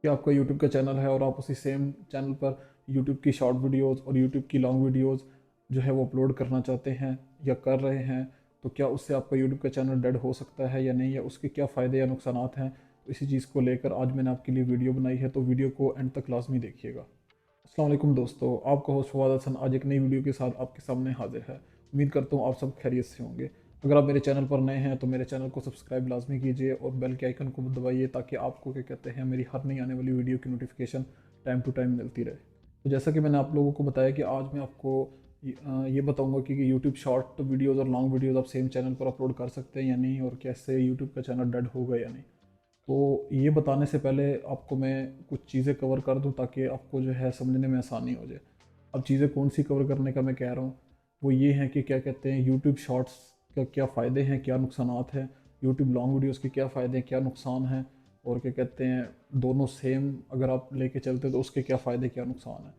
कि आपका यूट्यूब का चैनल है और आप उसी सेम चैनल पर यूट्यूब की शॉर्ट वीडियोस और यूट्यूब की लॉन्ग वीडियोस जो है वो अपलोड करना चाहते हैं या कर रहे हैं, तो क्या उससे आपका यूट्यूब का चैनल डेड हो सकता है या नहीं, या उसके क्या फ़ायदे या नुकसानात हैं। तो इसी चीज़ को लेकर आज मैंने आपके लिए वीडियो बनाई है, तो वीडियो को एंड तक लाजमी देखिएगा। अस्सलाम वालेकुम दोस्तों, आपका होस्ट फवाद हसन आज एक नई वीडियो के साथ आपके सामने हाजिर है। उम्मीद करता हूँ आप सब खैरियत से होंगे। अगर आप मेरे चैनल पर नए हैं तो मेरे चैनल को सब्सक्राइब लाजमी कीजिए और बेल के आइकन को दबाइए ताकि आपको क्या कहते हैं मेरी हर नई आने वाली वीडियो की नोटिफिकेशन टाइम टू टाइम मिलती रहे। तो जैसा कि मैंने आप लोगों को बताया कि आज मैं आपको ये बताऊंगा कि यूट्यूब शॉर्ट वीडियोज़ और लॉन्ग वीडियोज़ आप सेम चैनल पर अपलोड कर सकते हैं या नहीं, और कैसे यूट्यूब का चैनल डेड होगा या नहीं। तो ये बताने से पहले आपको मैं कुछ चीज़ें कवर कर दूं ताकि आपको जो है समझने में आसानी हो जाए। अब चीज़ें कौन सी कवर करने का मैं कह रहा हूँ, वो ये है कि क्या कहते हैं यूट्यूब शॉर्ट्स का क्या फ़ायदे हैं, क्या नुकसानात हैं, यूट्यूब लॉन्ग वीडियोस के क्या फ़ायदे हैं, क्या नुकसान हैं, और क्या कहते हैं दोनों सेम अगर आप लेके चलते हैं तो उसके क्या फ़ायदे क्या नुकसान हैं।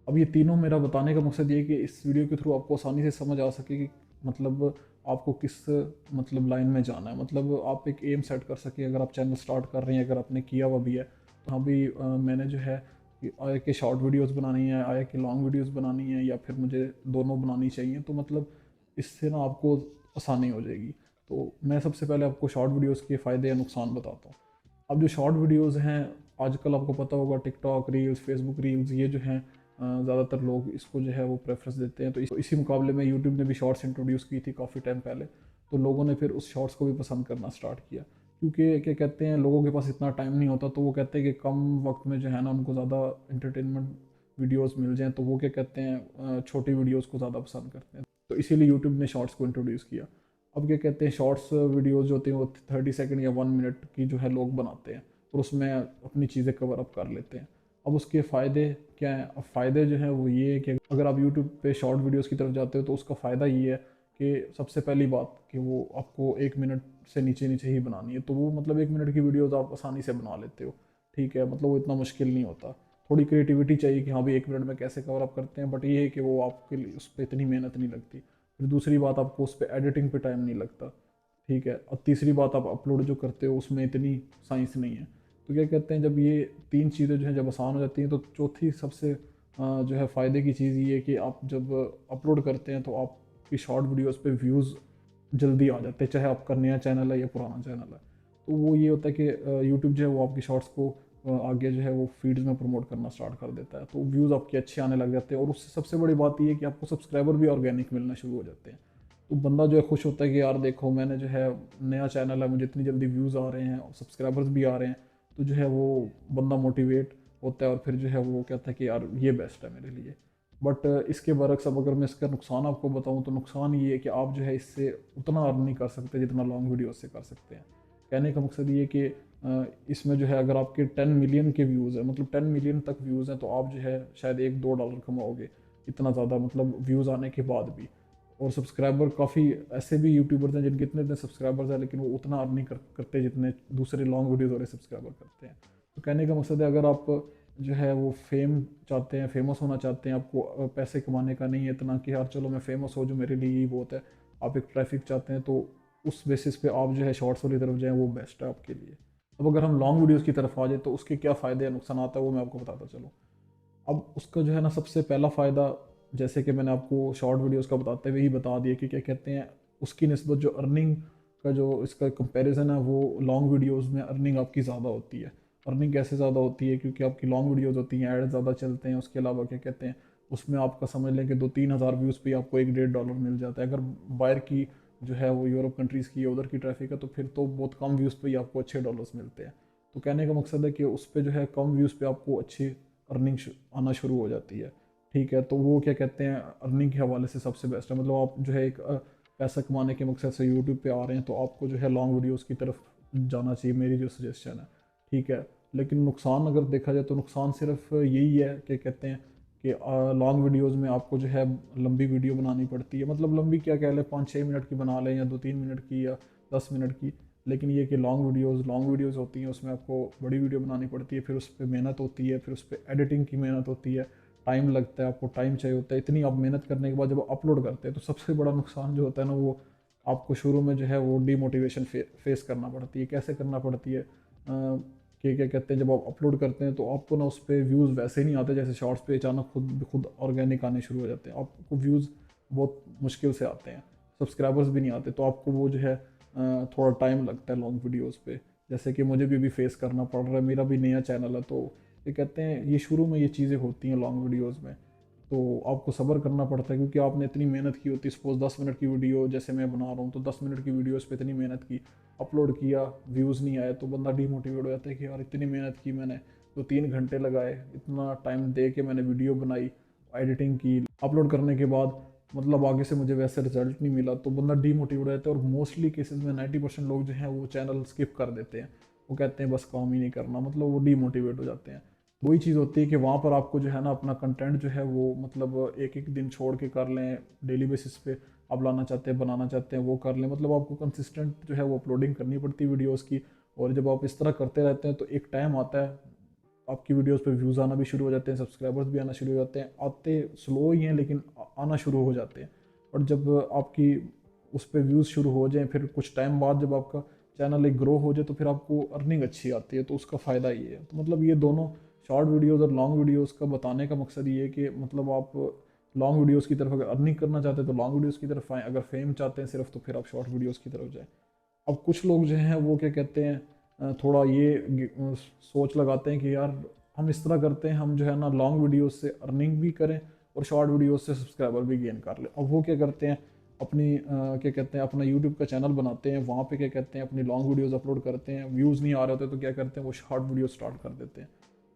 अब ये तीनों मेरा बताने का मकसद ये है कि इस वीडियो के थ्रू आपको आसानी से समझ आ सके कि मतलब आपको किस मतलब लाइन में जाना है, मतलब आप एक एम सेट कर सकें। अगर आप चैनल स्टार्ट कर रहे हैं, अगर आपने किया हुआ भी है, तो हाँ भी मैंने जो है कि आया कि शॉर्ट वीडियोस बनानी है, आया कि लॉन्ग वीडियोस बनानी है, या फिर मुझे दोनों बनानी चाहिए, तो मतलब इससे ना आपको आसानी हो जाएगी। तो मैं सबसे पहले आपको शॉर्ट वीडियोस के फ़ायदे या नुकसान बताता हूँ। अब जो शॉर्ट वीडियोस हैं, आजकल आपको पता होगा टिकटॉक रील्स, फेसबुक रील्स, ये जो हैं ज़्यादातर लोग इसको जो है वो प्रेफरेंस देते हैं। तो इसी मुकाबले में यूट्यूब ने भी शॉर्ट्स इंट्रोड्यूस की थी काफ़ी टाइम पहले, तो लोगों ने फिर उस शॉर्ट्स को भी पसंद करना स्टार्ट किया, क्योंकि क्या कहते हैं लोगों के पास इतना टाइम नहीं होता, तो वो कहते हैं कि कम वक्त में जो है ना उनको ज़्यादा इंटरटेनमेंट वीडियोस मिल जाएँ, तो वो क्या कहते हैं छोटी वीडियोस को ज़्यादा पसंद करते हैं। तो इसीलिए यूट्यूब ने शॉर्ट्स को इंट्रोड्यूस किया। अब क्या कहते हैं शॉर्ट्स वीडियोस जो होती हैं वो 30 सेकंड या 1 मिनट की जो है लोग बनाते हैं, और उसमें अपनी चीज़ें कवर अप कर लेते हैं। अब उसके फ़ायदे क्या हैं? अब फ़ायदे जो हैं वो ये है कि अगर आप यूट्यूब पे शॉर्ट वीडियोस की तरफ जाते हो तो उसका फ़ायदा ये है कि सबसे पहली बात कि वो आपको 1 मिनट से नीचे नीचे ही बनानी है, तो वो मतलब 1 मिनट की वीडियोस आप आसानी से बना लेते हो। ठीक है, मतलब वो इतना मुश्किल नहीं होता। थोड़ी क्रिएटिविटी चाहिए कि हाँ भाई 1 मिनट में कैसे कवर अप करते हैं, बट ये है कि वो आपके लिए उस पर इतनी मेहनत नहीं लगती। फिर दूसरी बात, आपको उस पर एडिटिंग पे टाइम नहीं लगता। ठीक है, और तीसरी बात, आप अपलोड जो करते हो उसमें इतनी साइंस नहीं है। तो क्या कहते हैं जब ये तीन चीज़ें जो हैं जब आसान हो जाती हैं, तो चौथी सबसे जो है फ़ायदे की चीज़ ये है कि आप जब अपलोड करते हैं तो आपकी शॉर्ट वीडियोस पे व्यूज़ जल्दी आ जाते हैं, चाहे आपका नया चैनल है या पुराना चैनल है। तो वो ये होता है कि यूट्यूब जो है वो आपकी शॉर्ट्स को आगे जो है वो फीड्स में प्रमोट करना स्टार्ट कर देता है, तो व्यूज़ आपके अच्छे आने लग जाते हैं, और उससे सबसे बड़ी बात ये है कि आपको सब्सक्राइबर भी ऑर्गेनिक मिलना शुरू हो जाते हैं। तो बंदा जो है खुश होता है कि यार देखो मैंने जो है नया चैनल है, मुझे इतनी जल्दी व्यूज़ आ रहे हैं और सब्सक्राइबर्स भी आ रहे हैं, तो जो है वो बंदा मोटिवेट होता है और फिर जो है वो कहता है कि यार ये बेस्ट है मेरे लिए। बट इसके बरक्स अब अगर मैं इसका नुकसान आपको बताऊं, तो नुकसान ये है कि आप जो है इससे उतना अर्न नहीं कर सकते जितना लॉन्ग वीडियो से कर सकते हैं। कहने का मकसद ये कि इसमें जो है अगर आपके 10 मिलियन के व्यूज़ है, मतलब 10 मिलियन तक व्यूज़ हैं, तो आप जो है शायद $1-2 कमाओगे, इतना ज़्यादा मतलब व्यूज़ आने के बाद भी। और सब्सक्राइबर काफ़ी ऐसे भी यूट्यूबर्स हैं जिनके इतने इतने सब्सक्राइबर्स हैं, लेकिन वो उतना अर्न नहीं करते जितने दूसरे लॉन्ग वीडियोज़ वाले सब्सक्राइबर करते हैं। तो कहने का मकसद है अगर आप जो है वो फेम चाहते हैं, फेमस होना चाहते हैं, आपको पैसे कमाने का नहीं है इतना कि यार चलो मैं फेमस हो जो मेरे लिए ही बहुत है, आप एक ट्रैफिक चाहते हैं, तो उस बेसिस पे आप जो है शॉर्ट्स वाली तरफ जाएँ, वो बेस्ट है आपके लिए। अब अगर हम लॉन्ग वीडियोज़ की तरफ आ जाए तो उसके क्या फ़ायदे या नुकसान आता है वो मैं आपको बताता चलूँ। अब उसका जो है ना सबसे पहला फ़ायदा, जैसे कि मैंने आपको शॉर्ट वीडियोस का बताते हुए ही बता दिया कि क्या कहते हैं उसकी निस्बत जो अर्निंग का जो इसका कंपैरिजन है, वो लॉन्ग वीडियोस में अर्निंग आपकी ज़्यादा होती है। अर्निंग कैसे ज़्यादा होती है? क्योंकि आपकी लॉन्ग वीडियोस होती हैं, ऐड ज़्यादा चलते हैं, उसके अलावा क्या कहते हैं उसमें आपका समझ लें कि 2-3 हज़ार व्यूज़ पे आपको 1-1.5 डॉलर मिल जाता है। अगर बाहर की जो है वो यूरोप कंट्रीज़ की उधर की ट्रैफिक है, तो फिर तो बहुत कम व्यूज़ पे ही आपको अच्छे डॉलर्स मिलते हैं। तो कहने का मकसद है कि उस पर जो है कम व्यूज़ पे आपको अच्छी अर्निंग आना शुरू हो जाती है। ठीक है, तो वो क्या कहते हैं अर्निंग के हवाले से सबसे बेस्ट है। मतलब आप जो है एक पैसा कमाने के मकसद से यूट्यूब पे आ रहे हैं, तो आपको जो है लॉन्ग वीडियोस की तरफ जाना चाहिए, मेरी जो सजेशन है। ठीक है, लेकिन नुकसान अगर देखा जाए तो नुकसान सिर्फ यही है कि कहते हैं कि लॉन्ग वीडियोस में आपको जो है लंबी वीडियो बनानी पड़ती है, मतलब लंबी क्या कह लें, 5-6 मिनट की बना लें या 2-3 मिनट की या 10 मिनट की। लेकिन ये कि लॉन्ग वीडियोस होती हैं, उसमें आपको बड़ी वीडियो बनानी पड़ती है, फिर उस पर मेहनत होती है, फिर उस पर एडिटिंग की मेहनत होती है, टाइम लगता है, आपको टाइम चाहिए होता है। इतनी आप मेहनत करने के बाद जब अपलोड करते हैं, तो सबसे बड़ा नुकसान जो होता है ना, वो आपको शुरू में जो है वो डीमोटिवेशन फेस करना पड़ती है। कैसे करना पड़ती है? कि क्या कहते हैं, जब आप अपलोड करते हैं तो आपको ना उस पर व्यूज़ वैसे नहीं आते जैसे शॉर्ट्स पे अचानक खुद खुद ऑर्गेनिक आने शुरू हो जाते हैं। आपको व्यूज़ बहुत मुश्किल से आते हैं, सब्सक्राइबर्स भी नहीं आते, तो आपको वो जो है थोड़ा टाइम लगता है लॉन्ग वीडियोज़ पे। जैसे कि मुझे भी फेस करना पड़ रहा है, मेरा भी नया चैनल है, तो ये कहते हैं ये शुरू में ये चीज़ें होती हैं लॉन्ग वीडियोज़ में, तो आपको सब्र करना पड़ता है क्योंकि आपने इतनी मेहनत की होती है। सपोज 10 मिनट की वीडियो जैसे मैं बना रहा हूँ, तो 10 मिनट की वीडियोस पे इतनी मेहनत की, अपलोड किया, व्यूज़ नहीं आए तो बंदा डीमोटिवेट हो जाता है कि यार इतनी मेहनत की मैंने, तो 3 घंटे लगाए, इतना टाइम दे के मैंने वीडियो बनाई, एडिटिंग की, अपलोड करने के बाद मतलब आगे से मुझे वैसे रिजल्ट नहीं मिला, तो बंदा डीमोटिवेट हो जाता है। और मोस्टली केसेस में 90% लोग जो हैं वो चैनल स्किप कर देते हैं, वो कहते हैं बस काम ही नहीं करना, मतलब वो डीमोटिवेट हो जाते हैं। वही चीज़ होती है कि वहाँ पर आपको जो है ना अपना कंटेंट जो है वो मतलब एक एक दिन छोड़ के कर लें, डेली बेसिस पे आप लाना चाहते हैं, बनाना चाहते हैं वो कर लें, मतलब आपको कंसिस्टेंट जो है वो अपलोडिंग करनी पड़ती है वीडियोस की। और जब आप इस तरह करते रहते हैं तो एक टाइम आता है आपकी वीडियोस पे व्यूज़ आना भी शुरू हो जाते हैं, सब्सक्राइबर्स भी आना शुरू हो जाते हैं, आते स्लो ही हैं लेकिन आना शुरू हो जाते हैं। और जब आपकी उस पर व्यूज़ शुरू हो जाएं, फिर कुछ टाइम बाद जब आपका चैनल एक ग्रो हो जाए तो फिर आपको अर्निंग अच्छी आती है, तो उसका फ़ायदा ये है। तो मतलब ये दोनों शॉर्ट वीडियोज़ और लॉन्ग वीडियोज़ का बताने का मकसद ये है कि मतलब आप लॉन्ग वीडियोज़ की तरफ अगर अर्निंग करना चाहते हैं तो लॉन्ग वीडियोज़ की तरफ आएँ, अगर फेम चाहते हैं सिर्फ तो फिर आप शॉर्ट वीडियोज़ की तरफ जाएँ। अब कुछ लोग जो हैं वो क्या कहते हैं थोड़ा ये सोच लगाते हैं कि यार हम इस तरह करते हैं, हम जो है ना लॉन्ग वीडियोज़ से अर्निंग भी करें और शॉर्ट वीडियोज़ से सब्सक्राइबर भी गेन कर लें। अब वो क्या करते हैं, अपनी क्या कहते हैं अपना यूट्यूब का चैनल बनाते हैं, वहाँ पे क्या कहते हैं अपनी लॉन्ग वीडियोज़ अपलोड करते हैं, व्यूज़ नहीं आ रहे होते तो क्या करते हैं वो शॉर्ट वीडियो स्टार्ट कर देते हैं।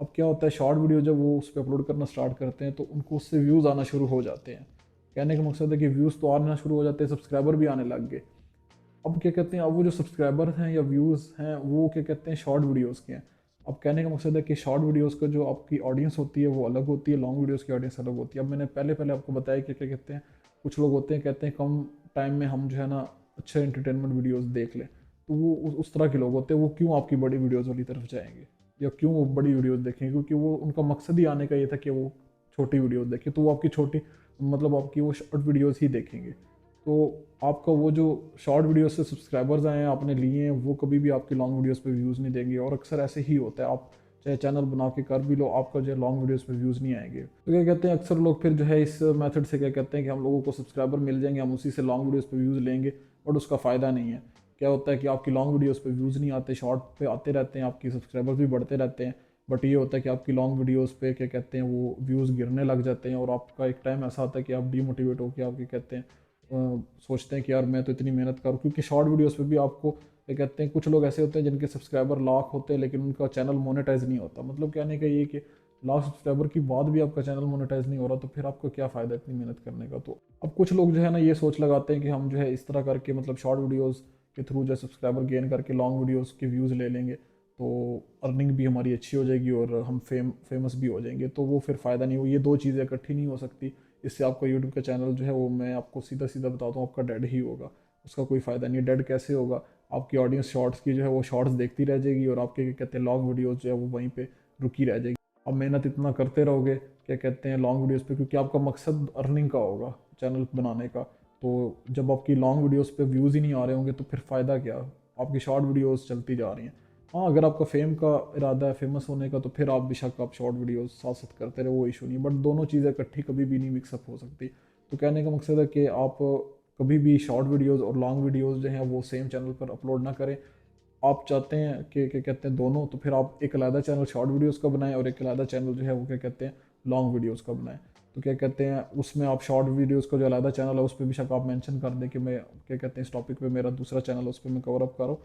अब क्या होता है, शॉर्ट वीडियो जब वो उस पर अपलोड करना स्टार्ट करते हैं तो उनको उससे व्यूज़ आना शुरू हो जाते हैं। कहने का मकसद है कि व्यूज़ तो आना शुरू हो जाते हैं, सब्सक्राइबर भी आने लग गए। अब क्या कहते हैं, अब वो जो सब्सक्राइबर हैं या व्यूज़ हैं वो क्या कहते हैं शॉर्ट वीडियोज़ के हैं। अब कहने का मकसद है कि शॉर्ट वीडियोज़ का जो आपकी ऑडियंस होती है वो अलग होती है, लॉन्ग वीडियोज़ की ऑडियंस अलग होती है। अब मैंने पहले पहले आपको बताया कि क्या कहते हैं, कुछ लोग होते हैं कहते हैं कम टाइम में हम जो है ना अच्छे इंटरटेनमेंट वीडियोज़ देख लें, तो वो उस तरह के लोग होते हैं, वो क्यों आपकी बड़ी वीडियोज़ वाली तरफ जाएंगे या क्यों वो बड़ी वीडियोज़ देखेंगे, क्योंकि वो उनका मकसद ही आने का ये था कि वो छोटी वीडियोज़ देखें, तो वो आपकी छोटी मतलब आपकी वो शॉर्ट वीडियोज़ ही देखेंगे। तो आपका वो जो शॉर्ट वीडियो से सब्सक्राइबर्स आए हैं आपने लिए हैं, वो कभी भी आपकी लॉन्ग वीडियोस पे व्यूज़ नहीं देंगे। और अक्सर ऐसे ही होता है, आप चाहे चैनल बना के कर भी लो, आपका जो लॉन्ग वीडियोस पे व्यूज़ नहीं आएंगे। तो क्या कहते हैं अक्सर लोग फिर जो है इस मेथड से क्या कहते हैं कि हम लोगों को सब्सक्राइबर मिल जाएंगे, हम उसी से लॉन्ग वीडियोज़ पे व्यूज़ लेंगे, बट उसका फ़ायदा नहीं है। क्या होता है कि आपकी लॉन्ग वीडियोज़ पे व्यूज़ नहीं आते, शॉर्ट पे आते रहते हैं, आपकी सब्सक्राइबर भी बढ़ते रहते हैं, बट ये होता है कि आपकी लॉन्ग वीडियोज़ पे क्या कहते हैं वो व्यूज़ गिरने लग जाते हैं और आपका एक टाइम ऐसा आता है कि आप डीमोटिवेट होकर आप क्या कहते हैं सोचते हैं कि यार मैं तो इतनी मेहनत करूँ, क्योंकि शॉर्ट वीडियोस पे भी आपको क्या कहते हैं कुछ लोग ऐसे होते हैं जिनके सब्सक्राइबर लाख होते हैं लेकिन उनका चैनल मोनेटाइज नहीं होता। मतलब कहने का ये कि लाख सब्सक्राइबर की बाद भी आपका चैनल मोनेटाइज नहीं हो रहा, तो फिर आपको क्या फ़ायदा इतनी मेहनत करने का। तो अब कुछ लोग जो है ना ये सोच लगाते हैं कि हम जो है इस तरह करके मतलब शॉर्ट वीडियोज़ के थ्रू जो है सब्सक्राइबर गेन करके लॉन्ग वीडियोज़ के व्यूज़ ले लेंगे तो अर्निंग भी हमारी अच्छी हो जाएगी और हम फेमस भी हो जाएंगे, तो वो फिर फ़ायदा नहीं हो, ये दो चीज़ें इकट्ठी नहीं हो सकती। इससे आपका यूट्यूब का चैनल जो है वो मैं आपको सीधा सीधा बताता हूँ आपका डेड ही होगा, उसका कोई फ़ायदा नहीं है। डेड कैसे होगा, आपकी ऑडियंस शॉर्ट्स की जो है वो शॉर्ट्स देखती रह जाएगी और आपके क्या कहते हैं लॉन्ग वीडियोज़ जो है वो वहीं पे रुकी रह जाएगी। आप मेहनत इतना करते रहोगे क्या कहते हैं लॉन्ग वीडियोज़ पे, क्योंकि आपका मकसद अर्निंग का होगा चैनल बनाने का, तो जब आपकी लॉन्ग वीडियोज़ पे व्यूज़ ही नहीं आ रहे होंगे तो फिर फ़ायदा क्या, आपकी शॉर्ट वीडियोज़ चलती जा रही हैं। हाँ अगर आपका फेम का इरादा है, फेमस होने का, तो फिर आप बेशक आप शॉर्ट वीडियोस साथ साथ करते रहे, वो इशू नहीं, बट दोनों चीज़ें इकट्ठी कभी भी नहीं मिक्सअप हो सकती। तो कहने का मकसद है कि आप कभी भी शॉर्ट वीडियोस और लॉन्ग वीडियोस जो हैं वो सेम चैनल पर अपलोड ना करें। आप चाहते हैं कि क्या कहते हैं दोनों, तो फिर आप एक अलग चैनल शॉर्ट वीडियोस का बनाएं और एक अलग चैनल जो है वो क्या कहते हैं लॉन्ग वीडियोस का बनाएं। तो क्या कहते हैं उसमें आप शॉर्ट वीडियोस का जो अलग चैनल है उस पर बेशक आप मेंशन कर दें कि मैं क्या कहते हैं इस टॉपिक पे मेरा दूसरा चैनल है, उस पर मैं कवर अप करूँ,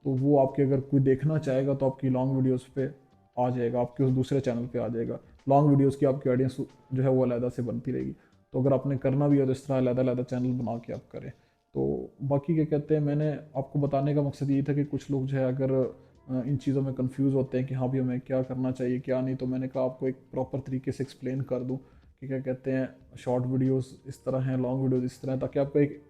तो वो आपके अगर कोई देखना चाहेगा तो आपकी लॉन्ग वीडियोस पे आ जाएगा, आपके उस दूसरे चैनल पे आ जाएगा। लॉन्ग वीडियोस की आपकी ऑडियंस जो है वो अलग से बनती रहेगी। तो अगर आपने करना भी हो तो इस तरह अलग अलग चैनल बना के आप करें। तो बाकी क्या कहते हैं मैंने आपको बताने का मकसद ये था कि कुछ लोग जो है अगर इन चीज़ों में कंफ्यूज होते हैं कि हाँ भी हमें क्या करना चाहिए क्या नहीं, तो मैंने कहा आपको एक प्रॉपर तरीके से एक्सप्लेन कर दूँ कि क्या कहते हैं शॉर्ट वीडियोस इस तरह हैं, लॉन्ग वीडियोस इस तरह हैं, ताकि आपका एक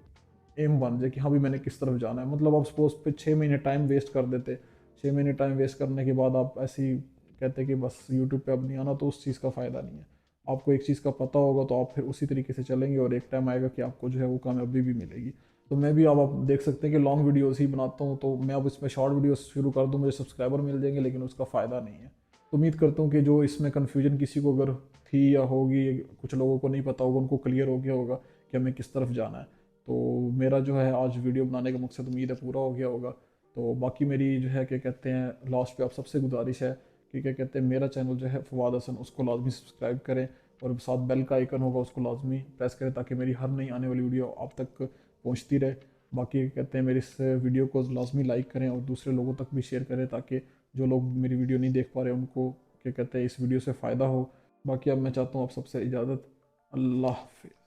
एम बन जाए कि हाँ भी मैंने किस तरफ जाना है। मतलब आप सपोज पे 6 महीने टाइम वेस्ट कर देते, 6 महीने टाइम वेस्ट करने के बाद आप ऐसे ही कहते कि बस यूट्यूब पे अब नहीं आना, तो उस चीज़ का फ़ायदा नहीं है। आपको एक चीज़ का पता होगा तो आप फिर उसी तरीके से चलेंगे और एक टाइम आएगा कि आपको जो है वो कामयाबी भी मिलेगी। तो मैं भी अब आप देख सकते हैं कि लॉन्ग वीडियोस ही बनाता हूँ, तो मैं अब इसमें शॉर्ट वीडियोस शुरू कर दूँ, मुझे सब्सक्राइबर मिल जाएंगे, लेकिन उसका फ़ायदा नहीं है। तो उम्मीद करता हूँ कि जो इसमें कन्फ्यूजन किसी को अगर थी या होगी, कुछ लोगों को नहीं पता होगा, उनको क्लियर हो गया होगा कि हमें किस तरफ जाना है। तो मेरा जो है आज वीडियो बनाने का मकसद उम्मीद है पूरा हो गया होगा। तो बाकी मेरी जो है क्या कहते हैं लास्ट पे आप सबसे गुजारिश है कि क्या कहते हैं मेरा चैनल जो है फवाद हसन, उसको लाजमी सब्सक्राइब करें और साथ बेल का आइकन होगा उसको लाजमी प्रेस करें, ताकि मेरी हर नई आने वाली वीडियो आप तक पहुंचती रहे। बाकी कहते हैं मेरे इस वीडियो को लाजमी लाइक करें और दूसरे लोगों तक भी शेयर करें, ताकि जो लोग मेरी वीडियो नहीं देख पा रहे उनको क्या कहते हैं इस वीडियो से फ़ायदा हो। बाकी अब मैं चाहता हूँ आप सबसे इजाज़त। अल्लाह हाफ़िज़।